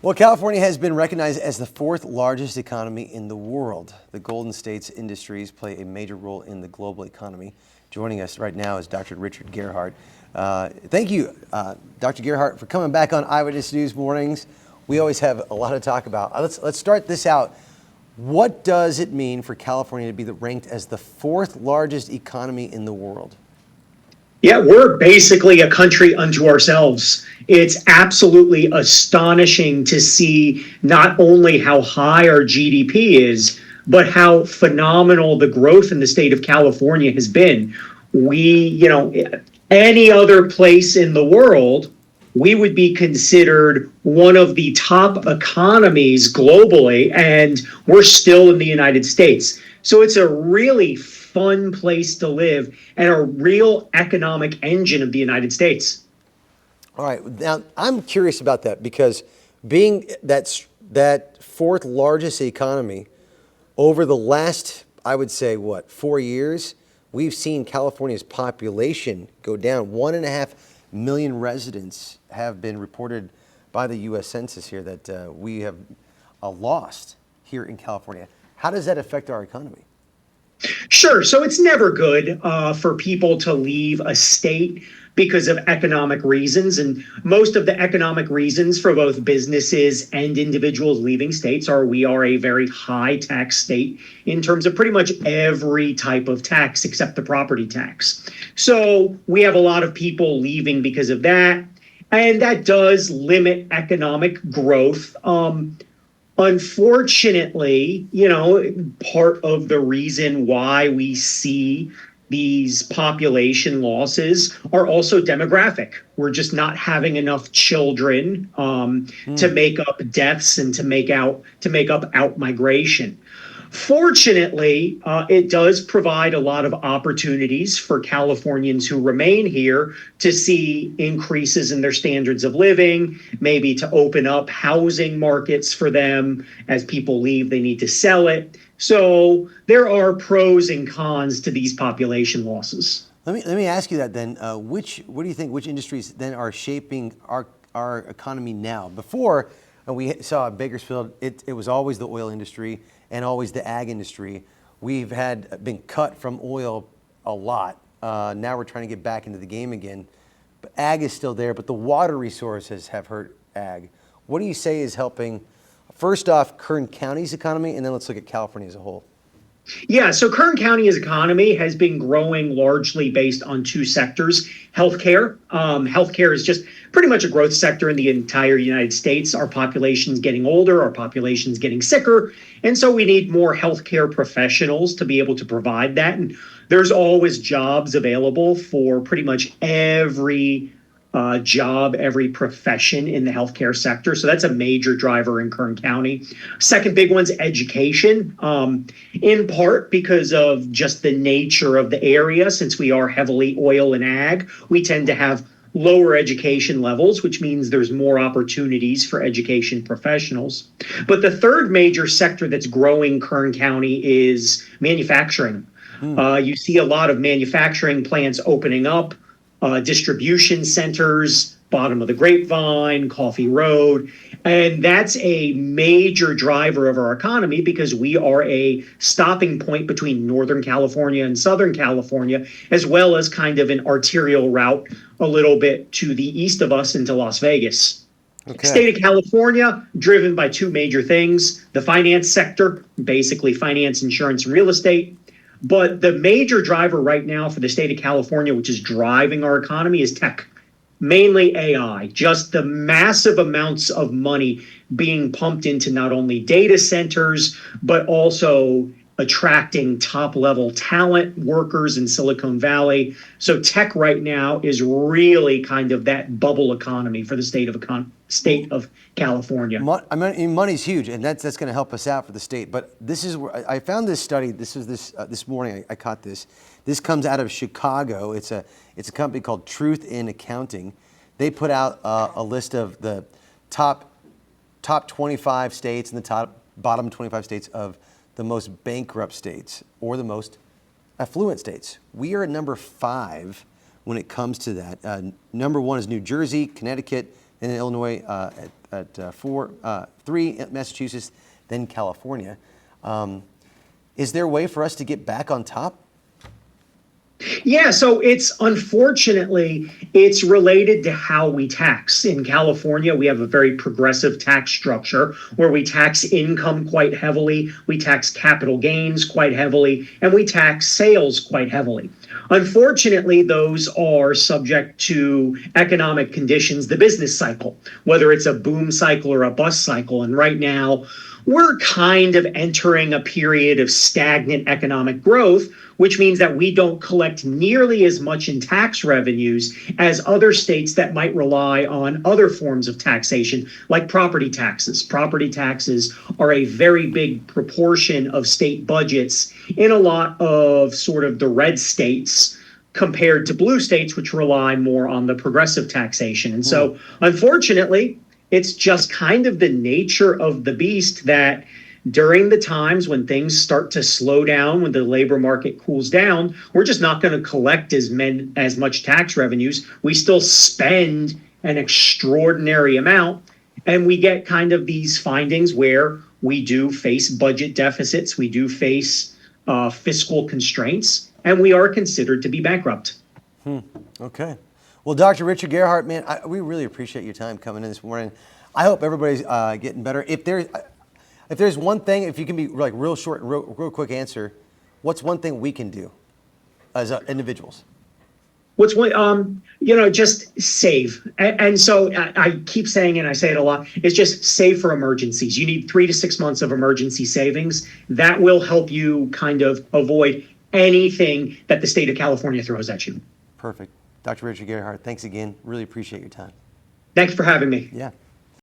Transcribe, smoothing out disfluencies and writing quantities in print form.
Well, California has been recognized as the fourth largest economy in the world. The Golden State's industries play a major role in the global economy. Joining us right now is Dr. Richard Gearhart. Thank you, Dr. Gearhart, for coming back on Eyewitness News Mornings. We always have a lot to talk about. Let's start this out. What does it mean for California to be ranked as the fourth largest economy in the world? Yeah, we're basically a country unto ourselves. It's absolutely astonishing to see not only how high our GDP is, but how phenomenal the growth in the state of California has been. Any other place in the world, we would be considered one of the top economies globally, and we're still in the United States. So it's a really fun place to live and a real economic engine of the United States. All right, now I'm curious about that because being that fourth largest economy over the last, I would say, 4 years, we've seen California's population go down. 1.5 million residents have been reported by the U.S. Census here that we have lost here in California. How does that affect our economy? Sure. So it's never good for people to leave a state because of economic reasons. And most of the economic reasons for both businesses and individuals leaving states are we are a very high tax state in terms of pretty much every type of tax except the property tax. So we have a lot of people leaving because of that. And that does limit economic growth. Unfortunately, part of the reason why we see these population losses are also demographic. We're just not having enough children to make up deaths and to make up out migration. Fortunately, it does provide a lot of opportunities for Californians who remain here to see increases in their standards of living, maybe to open up housing markets for them. As people leave, they need to sell it. So there are pros and cons to these population losses. Let me ask you that then. What do you think? Which industries then are shaping our economy now? Before we saw Bakersfield, it was always the oil industry and always the ag industry. We've been cut from oil a lot. Now we're trying to get back into the game again. But ag is still there, but the water resources have hurt ag. What do you say is helping, first off, Kern County's economy, and then let's look at California as a whole? Yeah, so Kern County's economy has been growing largely based on two sectors. Healthcare. Healthcare is just pretty much a growth sector in the entire United States. Our population's getting older, our population's getting sicker, and so we need more healthcare professionals to be able to provide that. And there's always jobs available for pretty much every job, every profession in the healthcare sector. So that's a major driver in Kern County. Second big one's education, in part because of just the nature of the area. Since we are heavily oil and ag, we tend to have lower education levels, which means there's more opportunities for education professionals. But the third major sector that's growing Kern County is manufacturing. You see a lot of manufacturing plants opening up. Distribution centers, bottom of the Grapevine, Coffee Road. And that's a major driver of our economy because we are a stopping point between Northern California and Southern California, as well as kind of an arterial route a little bit to the east of us into Las Vegas. Okay. State of California, driven by two major things: the finance sector, basically finance, insurance, and real estate. But the major driver right now for the state of California, which is driving our economy, is tech, mainly AI. Just the massive amounts of money being pumped into not only data centers, but also attracting top-level talent workers in Silicon Valley. So tech right now is really kind of that bubble economy for the state of California. I mean, money's huge, and that's going to help us out for the state. But this is where I found this study. This morning. I caught this. This comes out of Chicago. It's a company called Truth in Accounting. They put out a list of the top 25 states and the bottom 25 states of the most bankrupt states or the most affluent states. We are at number 5 when it comes to that. Number 1 is New Jersey, Connecticut, in Illinois, three in Massachusetts, then California. Is there a way for us to get back on top? Yeah, so it's related to how we tax. In California, we have a very progressive tax structure where we tax income quite heavily, we tax capital gains quite heavily, and we tax sales quite heavily. Unfortunately, those are subject to economic conditions, the business cycle, whether it's a boom cycle or a bust cycle. And right now, we're kind of entering a period of stagnant economic growth, which means that we don't collect nearly as much in tax revenues as other states that might rely on other forms of taxation, like property taxes. Property taxes are a very big proportion of state budgets in a lot of sort of the red states compared to blue states, which rely more on the progressive taxation. And so, unfortunately, it's just kind of the nature of the beast that during the times when things start to slow down, when the labor market cools down, we're just not going to collect as much tax revenues. We still spend an extraordinary amount, and we get kind of these findings where we do face budget deficits, we do face fiscal constraints, and we are considered to be bankrupt. Okay. Well, Dr. Richard Gearhart, man, we really appreciate your time coming in this morning. I hope everybody's getting better. If there's one thing, if you can be like real short and real quick answer, what's one thing we can do as individuals? What's one, just save. And so I keep saying, and I say it a lot, it's just save for emergencies. You need 3 to 6 months of emergency savings. That will help you kind of avoid anything that the state of California throws at you. Perfect. Dr. Richard Gearhart, thanks again. Really appreciate your time. Thanks for having me. Yeah.